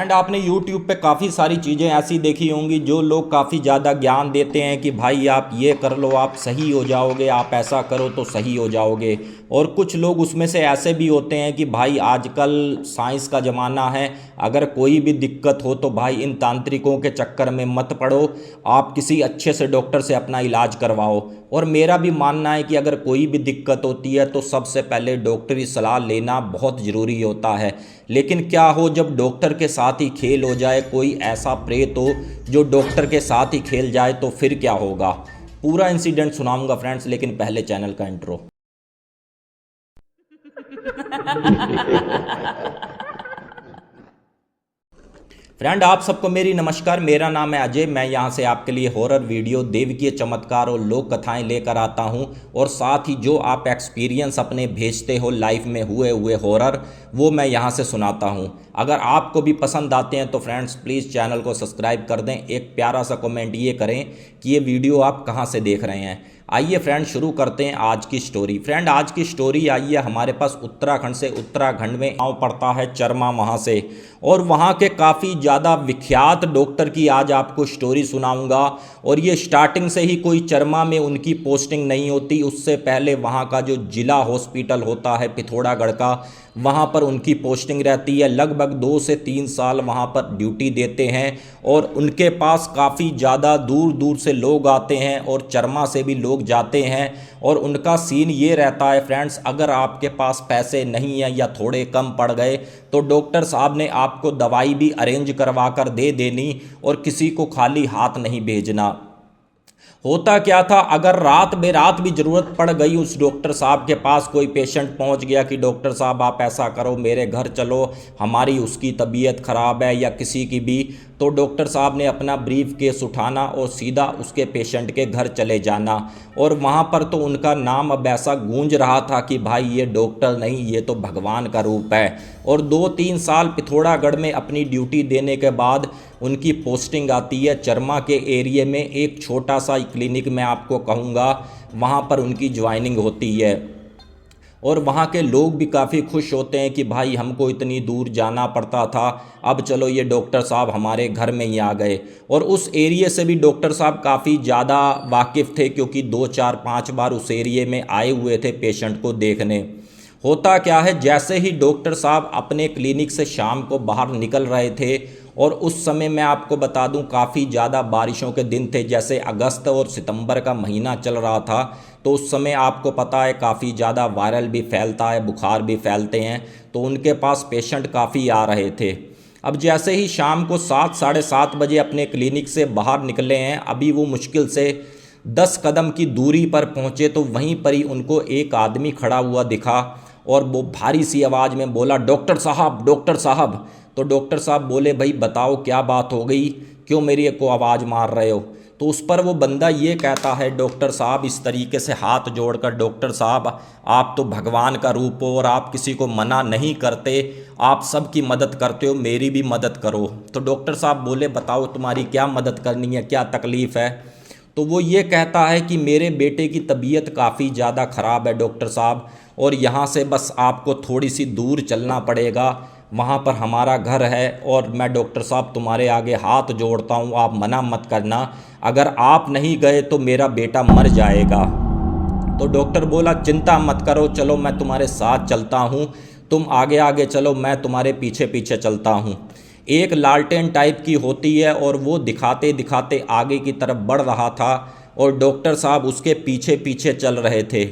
And आपने YouTube पे काफ़ी सारी चीज़ें ऐसी देखी होंगी जो लोग काफ़ी ज़्यादा ज्ञान देते हैं कि भाई आप ये कर लो आप सही हो जाओगे, आप ऐसा करो तो सही हो जाओगे। और कुछ लोग उसमें से ऐसे भी होते हैं कि भाई आजकल साइंस का ज़माना है, अगर कोई भी दिक्कत हो तो भाई इन तांत्रिकों के चक्कर में मत पड़ो, आप किसी अच्छे से डॉक्टर से अपना इलाज करवाओ। और मेरा भी मानना है कि अगर कोई भी दिक्कत होती है तो सबसे पहले डॉक्टरी सलाह लेना बहुत ज़रूरी होता है। लेकिन क्या हो जब डॉक्टर के साथ ही खेल हो जाए, कोई ऐसा प्रेत हो जो डॉक्टर के साथ ही खेल जाए, तो फिर क्या होगा। पूरा इंसिडेंट सुनाऊंगा फ्रेंड्स, लेकिन पहले चैनल का इंट्रो। फ्रेंड आप सबको मेरी नमस्कार, मेरा नाम है अजय। मैं यहाँ से आपके लिए हॉरर वीडियो, देवकीय चमत्कार और लोक कथाएं लेकर आता हूँ। और साथ ही जो आप एक्सपीरियंस अपने भेजते हो लाइफ में हुए हुए हॉरर, वो मैं यहाँ से सुनाता हूँ। अगर आपको भी पसंद आते हैं तो फ्रेंड्स प्लीज़ चैनल को सब्सक्राइब कर दें। एक प्यारा सा कमेंट ये करें कि ये वीडियो आप कहाँ से देख रहे हैं। आइए फ्रेंड शुरू करते हैं आज की स्टोरी। फ्रेंड आज की स्टोरी आई है हमारे पास उत्तराखंड से। उत्तराखंड में गाँव पड़ता है चरमा, वहाँ से। और वहाँ के काफ़ी ज़्यादा विख्यात डॉक्टर की आज आपको स्टोरी सुनाऊंगा। और ये स्टार्टिंग से ही कोई चरमा में उनकी पोस्टिंग नहीं होती, उससे पहले वहाँ का जो जिला हॉस्पिटल होता है पिथौरागढ़ का, वहाँ पर उनकी पोस्टिंग रहती है। लगभग 2 से 3 साल वहाँ पर ड्यूटी देते हैं। और उनके पास काफ़ी ज़्यादा दूर दूर से लोग आते हैं और चरमा से भी लोग जाते हैं। और उनका सीन ये रहता है फ्रेंड्स, अगर आपके पास पैसे नहीं है या थोड़े कम पड़ गए तो डॉक्टर साहब ने आपको दवाई भी अरेंज करवा कर दे देनी और किसी को खाली हाथ नहीं भेजना। होता क्या था, अगर रात बेरात भी ज़रूरत पड़ गई उस डॉक्टर साहब के पास, कोई पेशेंट पहुंच गया कि डॉक्टर साहब आप ऐसा करो मेरे घर चलो, हमारी उसकी तबीयत ख़राब है या किसी की भी, तो डॉक्टर साहब ने अपना ब्रीफ केस उठाना और सीधा उसके पेशेंट के घर चले जाना। और वहाँ पर तो उनका नाम अब ऐसा गूंज रहा था कि भाई ये डॉक्टर नहीं, ये तो भगवान का रूप है। और 2-3 साल पिथौरागढ़ में अपनी ड्यूटी देने के बाद उनकी पोस्टिंग आती है चरमा के एरिया में। एक छोटा सा क्लिनिक मैं आपको कहूँगा, वहाँ पर उनकी ज्वाइनिंग होती है। और वहाँ के लोग भी काफ़ी खुश होते हैं कि भाई हमको इतनी दूर जाना पड़ता था, अब चलो ये डॉक्टर साहब हमारे घर में ही आ गए। और उस एरिया से भी डॉक्टर साहब काफ़ी ज़्यादा वाकिफ़ थे, क्योंकि 2-4-5 बार उस एरिया में आए हुए थे पेशेंट को देखने। होता क्या है, जैसे ही डॉक्टर साहब अपने क्लिनिक से शाम को बाहर निकल रहे थे, और उस समय मैं आपको बता दूं काफ़ी ज़्यादा बारिशों के दिन थे, जैसे अगस्त और सितंबर का महीना चल रहा था, तो उस समय आपको पता है काफ़ी ज़्यादा वायरल भी फैलता है, बुखार भी फैलते हैं, तो उनके पास पेशेंट काफ़ी आ रहे थे। अब जैसे ही शाम को 7-7:30 बजे अपने क्लिनिक से बाहर निकले हैं, अभी वो मुश्किल से 10 कदम की दूरी पर पहुँचे तो वहीं पर ही उनको एक आदमी खड़ा हुआ दिखा। और वो भारी सी आवाज़ में बोला, डॉक्टर साहब, डॉक्टर साहब। तो डॉक्टर साहब बोले, भाई बताओ क्या बात हो गई, क्यों मेरी को आवाज़ मार रहे हो। तो उस पर वो बंदा ये कहता है, डॉक्टर साहब इस तरीके से हाथ जोड़कर, डॉक्टर साहब आप तो भगवान का रूप हो और आप किसी को मना नहीं करते, आप सबकी मदद करते हो, मेरी भी मदद करो। तो डॉक्टर साहब बोले, बताओ तुम्हारी क्या मदद करनी है, क्या तकलीफ़ है। तो वो ये कहता है कि मेरे बेटे की तबीयत काफ़ी ज़्यादा ख़राब है डॉक्टर साहब, और यहाँ से बस आपको थोड़ी सी दूर चलना पड़ेगा, वहाँ पर हमारा घर है। और मैं डॉक्टर साहब तुम्हारे आगे हाथ जोड़ता हूँ, आप मना मत करना, अगर आप नहीं गए तो मेरा बेटा मर जाएगा। तो डॉक्टर बोला, चिंता मत करो, चलो मैं तुम्हारे साथ चलता हूँ, तुम आगे आगे चलो, मैं तुम्हारे पीछे पीछे चलता हूँ। एक लालटेन टाइप की होती है और वो दिखाते दिखाते आगे की तरफ बढ़ रहा था और डॉक्टर साहब उसके पीछे पीछे चल रहे थे।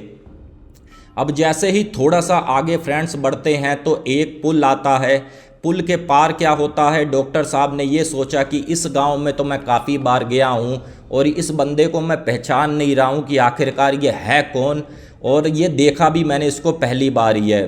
अब जैसे ही थोड़ा सा आगे फ्रेंड्स बढ़ते हैं तो एक पुल आता है। पुल के पार क्या होता है, डॉक्टर साहब ने ये सोचा कि इस गांव में तो मैं काफ़ी बार गया हूँ और इस बंदे को मैं पहचान नहीं रहा हूँ कि आखिरकार ये है कौन, और ये देखा भी मैंने इसको पहली बार ही है।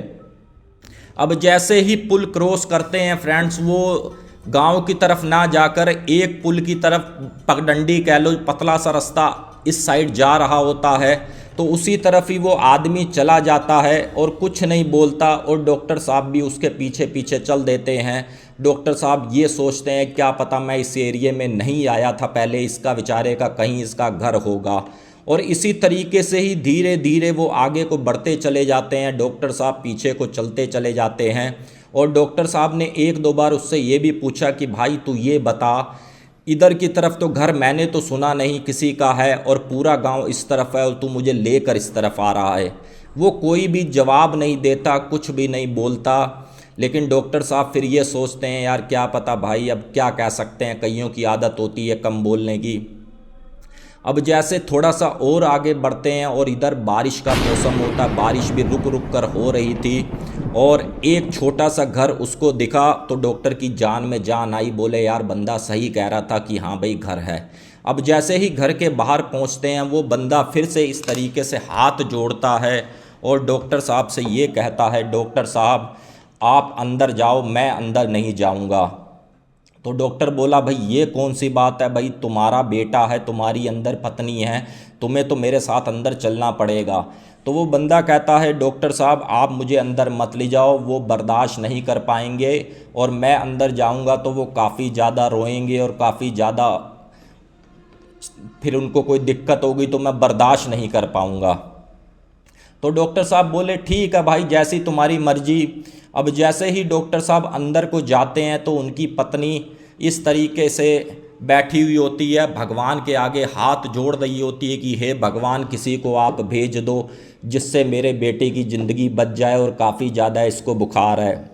अब जैसे ही पुल क्रॉस करते हैं फ्रेंड्स, वो गांव की तरफ ना जाकर एक पुल की तरफ, पगडंडी कह लो, पतला सा रास्ता इस साइड जा रहा होता है, तो उसी तरफ ही वो आदमी चला जाता है और कुछ नहीं बोलता, और डॉक्टर साहब भी उसके पीछे पीछे चल देते हैं। डॉक्टर साहब ये सोचते हैं क्या पता मैं इस एरिए में नहीं आया था पहले, इसका बेचारे का कहीं इसका घर होगा। और इसी तरीके से ही धीरे धीरे वो आगे को बढ़ते चले जाते हैं, डॉक्टर साहब पीछे को चलते चले जाते हैं। और डॉक्टर साहब ने एक दो बार उससे ये भी पूछा कि भाई तू ये बता, इधर की तरफ तो घर मैंने तो सुना नहीं किसी का है और पूरा गांव इस तरफ है और तू मुझे लेकर इस तरफ आ रहा है। वो कोई भी जवाब नहीं देता, कुछ भी नहीं बोलता। लेकिन डॉक्टर साहब फिर ये सोचते हैं यार क्या पता भाई, अब क्या कह सकते हैं, कईयों की आदत होती है कम बोलने की। अब जैसे थोड़ा सा और आगे बढ़ते हैं और इधर बारिश का मौसम होता है, बारिश भी रुक रुक कर हो रही थी और एक छोटा सा घर उसको दिखा तो डॉक्टर की जान में जान आई। बोले यार बंदा सही कह रहा था कि हाँ भाई घर है। अब जैसे ही घर के बाहर पहुंचते हैं वो बंदा फिर से इस तरीके से हाथ जोड़ता है और डॉक्टर साहब से ये कहता है, डॉक्टर साहब आप अंदर जाओ, मैं अंदर नहीं जाऊंगा। तो डॉक्टर बोला भाई ये कौन सी बात है भाई, तुम्हारा बेटा है, तुम्हारी अंदर पत्नी है, तुम्हें तो मेरे साथ अंदर चलना पड़ेगा। तो वो बंदा कहता है डॉक्टर साहब आप मुझे अंदर मत ले जाओ, वो बर्दाश्त नहीं कर पाएंगे और मैं अंदर जाऊंगा तो वो काफ़ी ज़्यादा रोएंगे और काफ़ी ज़्यादा फिर उनको कोई दिक्कत होगी तो मैं बर्दाश्त नहीं कर पाऊंगा। तो डॉक्टर साहब बोले ठीक है भाई जैसी तुम्हारी मर्जी। अब जैसे ही डॉक्टर साहब अंदर को जाते हैं तो उनकी पत्नी इस तरीके से बैठी हुई होती है, भगवान के आगे हाथ जोड़ रही होती है कि हे भगवान किसी को आप भेज दो जिससे मेरे बेटे की ज़िंदगी बच जाए और काफ़ी ज़्यादा इसको बुखार है।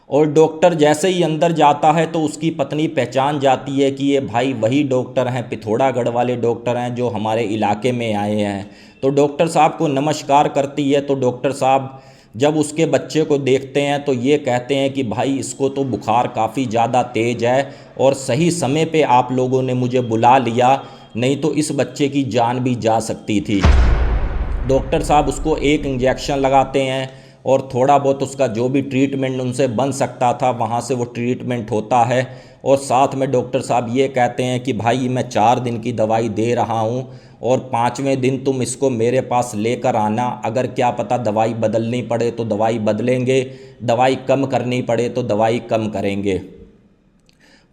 और डॉक्टर जैसे ही अंदर जाता है तो उसकी पत्नी पहचान जाती है कि ये भाई वही डॉक्टर हैं, पिथौरागढ़ वाले डॉक्टर हैं जो हमारे इलाके में आए हैं। तो डॉक्टर साहब को नमस्कार करती है। तो डॉक्टर साहब जब उसके बच्चे को देखते हैं तो ये कहते हैं कि भाई इसको तो बुखार काफ़ी ज़्यादा तेज़ है और सही समय पे आप लोगों ने मुझे बुला लिया, नहीं तो इस बच्चे की जान भी जा सकती थी। डॉक्टर साहब उसको एक इंजेक्शन लगाते हैं और थोड़ा बहुत उसका जो भी ट्रीटमेंट उनसे बन सकता था वहाँ से वो ट्रीटमेंट होता है। और साथ में डॉक्टर साहब ये कहते हैं कि भाई मैं 4 दिन की दवाई दे रहा हूँ और 5वें दिन तुम इसको मेरे पास लेकर आना, अगर क्या पता दवाई बदलनी पड़े तो दवाई बदलेंगे, दवाई कम करनी पड़े तो दवाई कम करेंगे।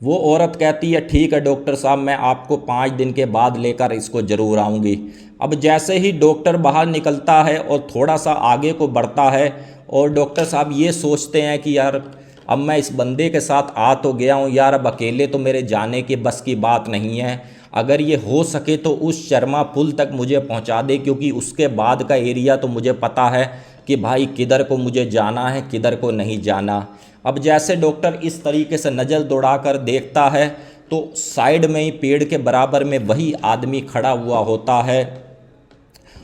वो औरत कहती है ठीक है डॉक्टर साहब मैं आपको 5 दिन के बाद लेकर इसको ज़रूर आऊँगी। अब जैसे ही डॉक्टर बाहर निकलता है और थोड़ा सा आगे को बढ़ता है और डॉक्टर साहब ये सोचते हैं कि यार अब मैं इस बंदे के साथ आ तो गया हूँ यार, अब अकेले तो मेरे जाने के बस की बात नहीं है। अगर ये हो सके तो उस शर्मा पुल तक मुझे पहुँचा दे, क्योंकि उसके बाद का एरिया तो मुझे पता है कि भाई किधर को मुझे जाना है किधर को नहीं जाना। अब जैसे डॉक्टर इस तरीके से नज़र दौड़ाकर देखता है तो साइड में ही पेड़ के बराबर में वही आदमी खड़ा हुआ होता है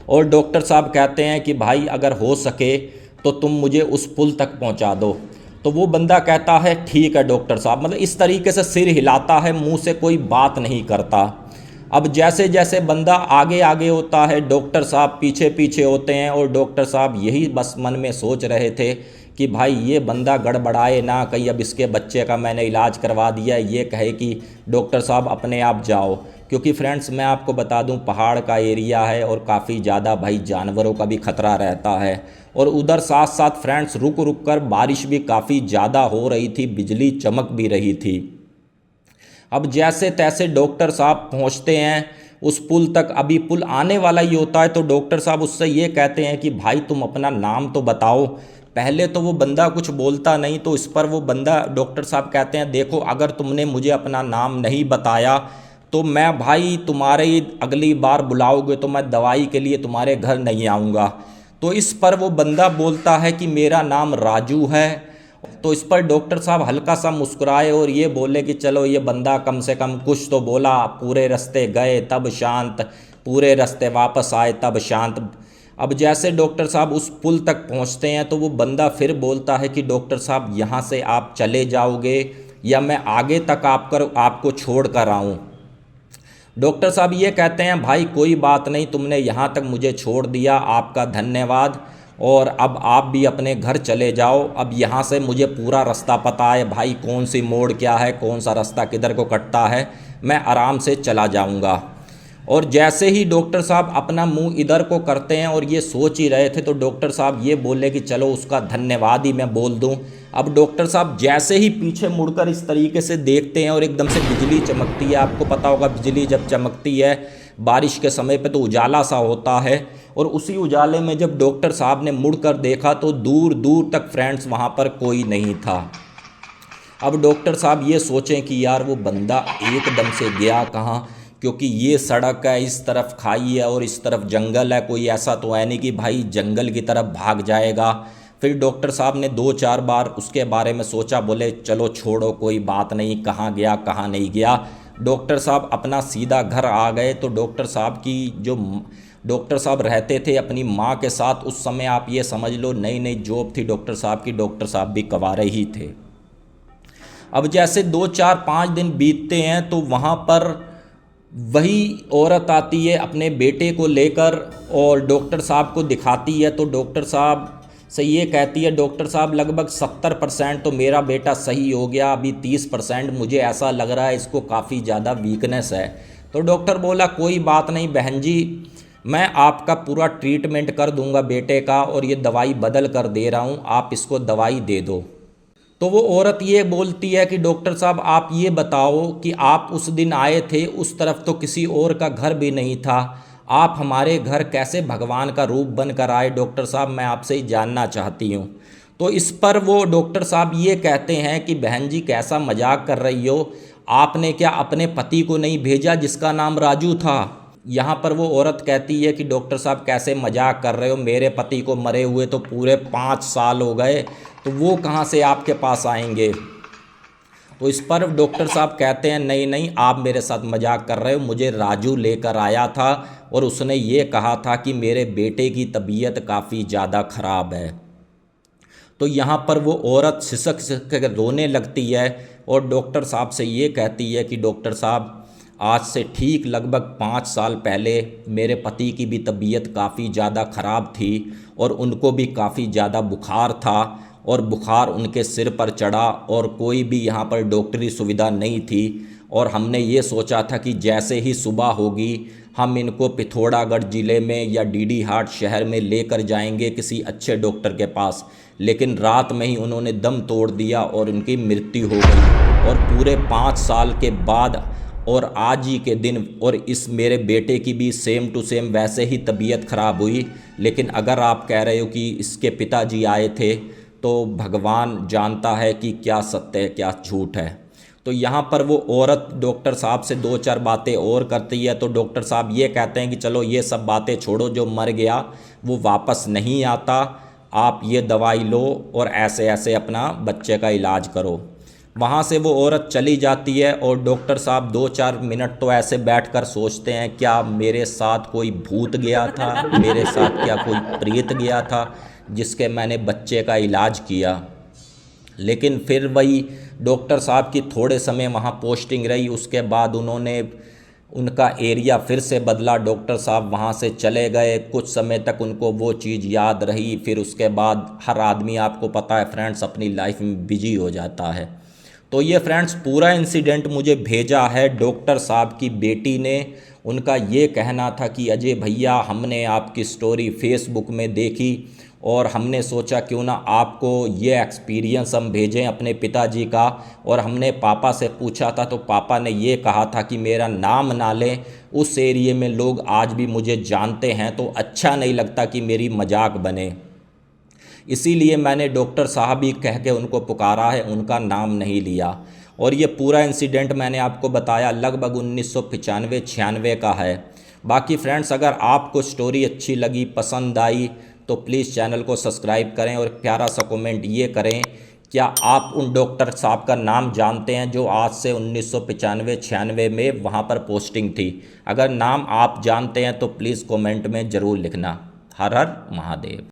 और डॉक्टर साहब कहते हैं कि भाई अगर हो सके तो तुम मुझे उस पुल तक पहुंचा दो। तो वो बंदा कहता है ठीक है डॉक्टर साहब, मतलब इस तरीके से सिर हिलाता है, मुंह से कोई बात नहीं करता। अब जैसे जैसे बंदा आगे आगे होता है डॉक्टर साहब पीछे पीछे होते हैं और डॉक्टर साहब यही बस मन में सोच रहे थे कि भाई ये बंदा गड़बड़ाए ना, कहीं अब इसके बच्चे का मैंने इलाज करवा दिया ये कहे कि डॉक्टर साहब अपने आप जाओ। क्योंकि फ्रेंड्स मैं आपको बता दूं पहाड़ का एरिया है और काफ़ी ज़्यादा भाई जानवरों का भी खतरा रहता है। और उधर साथ साथ फ्रेंड्स रुक रुक कर बारिश भी काफ़ी ज़्यादा हो रही थी, बिजली चमक भी रही थी। अब जैसे तैसे डॉक्टर साहब पहुंचते हैं उस पुल तक, अभी पुल आने वाला ही होता है तो डॉक्टर साहब उससे ये कहते हैं कि भाई तुम अपना नाम तो बताओ। पहले तो वो बंदा कुछ बोलता नहीं, तो इस पर वो बंदा डॉक्टर साहब कहते हैं देखो अगर तुमने मुझे अपना नाम नहीं बताया तो मैं भाई तुम्हारे अगली बार बुलाओगे तो मैं दवाई के लिए तुम्हारे घर नहीं आऊँगा। तो इस पर वो बंदा बोलता है कि मेरा नाम राजू है। तो इस पर डॉक्टर साहब हल्का सा मुस्कुराए और ये बोले कि चलो ये बंदा कम से कम कुछ तो बोला, पूरे रास्ते गए तब शांत, पूरे रास्ते वापस आए तब शांत। अब जैसे डॉक्टर साहब उस पुल तक पहुंचते हैं तो वो बंदा फिर बोलता है कि डॉक्टर साहब यहाँ से आप चले जाओगे या मैं आगे तक आपको छोड़ कर आऊँ। डॉक्टर साहब ये कहते हैं भाई कोई बात नहीं, तुमने यहाँ तक मुझे छोड़ दिया, आपका धन्यवाद, और अब आप भी अपने घर चले जाओ। अब यहाँ से मुझे पूरा रास्ता पता है भाई, कौन सी मोड़ क्या है, कौन सा रास्ता किधर को कटता है, मैं आराम से चला जाऊँगा। और जैसे ही डॉक्टर साहब अपना मुंह इधर को करते हैं और ये सोच ही रहे थे तो डॉक्टर साहब ये बोले कि चलो उसका धन्यवाद ही मैं बोल दूं। अब डॉक्टर साहब जैसे ही पीछे मुड़कर इस तरीके से देखते हैं और एकदम से बिजली चमकती है। आपको पता होगा बिजली जब चमकती है बारिश के समय पे तो उजाला सा होता है, और उसी उजाले में जब डॉक्टर साहब ने मुड़कर देखा तो दूर दूर तक फ्रेंड्स वहाँ पर कोई नहीं था। अब डॉक्टर साहब ये सोचें कि यार वो बंदा एकदम से गया कहाँ, क्योंकि ये सड़क है, इस तरफ खाई है और इस तरफ जंगल है, कोई ऐसा तो है नहीं कि भाई जंगल की तरफ भाग जाएगा। फिर डॉक्टर साहब ने 2-4 बार उसके बारे में सोचा, बोले चलो छोड़ो कोई बात नहीं, कहाँ गया कहाँ नहीं गया। डॉक्टर साहब अपना सीधा घर आ गए। तो डॉक्टर साहब रहते थे अपनी माँ के साथ, उस समय आप ये समझ लो नई नई जॉब थी डॉक्टर साहब की, डॉक्टर साहब भी कवारे ही थे। अब जैसे 2-4-5 दिन बीतते हैं तो वहाँ पर वही औरत आती है अपने बेटे को लेकर और डॉक्टर साहब को दिखाती है। तो डॉक्टर साहब से ये कहती है, डॉक्टर साहब लगभग 70% तो मेरा बेटा सही हो गया, अभी 30% मुझे ऐसा लग रहा है इसको काफ़ी ज़्यादा वीकनेस है। तो डॉक्टर बोला कोई बात नहीं बहन जी, मैं आपका पूरा ट्रीटमेंट कर दूंगा बेटे का, और ये दवाई बदल कर दे रहा हूँ, आप इसको दवाई दे दो। तो वो औरत ये बोलती है कि डॉक्टर साहब आप ये बताओ कि आप उस दिन आए थे, उस तरफ तो किसी और का घर भी नहीं था, आप हमारे घर कैसे भगवान का रूप बन कर आए? डॉक्टर साहब मैं आपसे ही जानना चाहती हूँ। तो इस पर वो डॉक्टर साहब ये कहते हैं कि बहन जी कैसा मजाक कर रही हो, आपने क्या अपने पति को नहीं भेजा जिसका नाम राजू था? यहाँ पर वो औरत कहती है कि डॉक्टर साहब कैसे मजाक कर रहे हो, मेरे पति को मरे हुए तो पूरे 5 साल हो गए, तो वो कहाँ से आपके पास आएंगे? तो इस पर डॉक्टर साहब कहते हैं नहीं नहीं आप मेरे साथ मजाक कर रहे हो, मुझे राजू लेकर आया था और उसने ये कहा था कि मेरे बेटे की तबीयत काफ़ी ज़्यादा ख़राब है। तो यहाँ पर वो औरत सिसक सिसक कर रोने लगती है और डॉक्टर साहब से ये कहती है कि डॉक्टर साहब आज से ठीक लगभग 5 साल पहले मेरे पति की भी तबीयत काफ़ी ज़्यादा ख़राब थी और उनको भी काफ़ी ज़्यादा बुखार था, और बुखार उनके सिर पर चढ़ा और कोई भी यहाँ पर डॉक्टरी सुविधा नहीं थी, और हमने ये सोचा था कि जैसे ही सुबह होगी हम इनको पिथौरागढ़ ज़िले में या डीडी हाट शहर में लेकर जाएंगे किसी अच्छे डॉक्टर के पास, लेकिन रात में ही उन्होंने दम तोड़ दिया और उनकी मृत्यु हो गई। और पूरे 5 साल के बाद और आज ही के दिन और इस मेरे बेटे की भी सेम टू सेम वैसे ही तबीयत ख़राब हुई। लेकिन अगर आप कह रहे हो कि इसके पिताजी आए थे, तो भगवान जानता है कि क्या सत्य है क्या झूठ है। तो यहाँ पर वो औरत डॉक्टर साहब से 2-4 बातें और करती है। तो डॉक्टर साहब ये कहते हैं कि चलो ये सब बातें छोड़ो, जो मर गया वो वापस नहीं आता, आप ये दवाई लो और ऐसे ऐसे अपना बच्चे का इलाज करो। वहाँ से वो औरत चली जाती है और डॉक्टर साहब 2-4 मिनट तो ऐसे बैठकर सोचते हैं क्या मेरे साथ कोई भूत गया था, मेरे साथ क्या कोई प्रेत गया था जिसके मैंने बच्चे का इलाज किया। लेकिन फिर वही डॉक्टर साहब की थोड़े समय वहाँ पोस्टिंग रही, उसके बाद उन्होंने उनका एरिया फिर से बदला, डॉक्टर साहब वहाँ से चले गए। कुछ समय तक उनको वो चीज़ याद रही, फिर उसके बाद हर आदमी आपको पता है फ्रेंड्स अपनी लाइफ में बिजी हो जाता है। तो ये फ्रेंड्स पूरा इंसिडेंट मुझे भेजा है डॉक्टर साहब की बेटी ने। उनका ये कहना था कि अजय भैया हमने आपकी स्टोरी फेसबुक में देखी और हमने सोचा क्यों ना आपको ये एक्सपीरियंस हम भेजें अपने पिताजी का, और हमने पापा से पूछा था तो पापा ने ये कहा था कि मेरा नाम ना लें, उस एरिए में लोग आज भी मुझे जानते हैं तो अच्छा नहीं लगता कि मेरी मजाक बने, इसीलिए मैंने डॉक्टर साहब ही कह के उनको पुकारा है, उनका नाम नहीं लिया। और ये पूरा इंसिडेंट मैंने आपको बताया लगभग 1995-96 का है। बाकी फ्रेंड्स अगर आपको स्टोरी अच्छी लगी, पसंद आई, तो प्लीज़ चैनल को सब्सक्राइब करें और प्यारा सा कमेंट ये करें, क्या आप उन डॉक्टर साहब का नाम जानते हैं जो आज से 1995-96 में वहाँ पर पोस्टिंग थी? अगर नाम आप जानते हैं तो प्लीज़ कमेंट में ज़रूर लिखना। हर हर महादेव।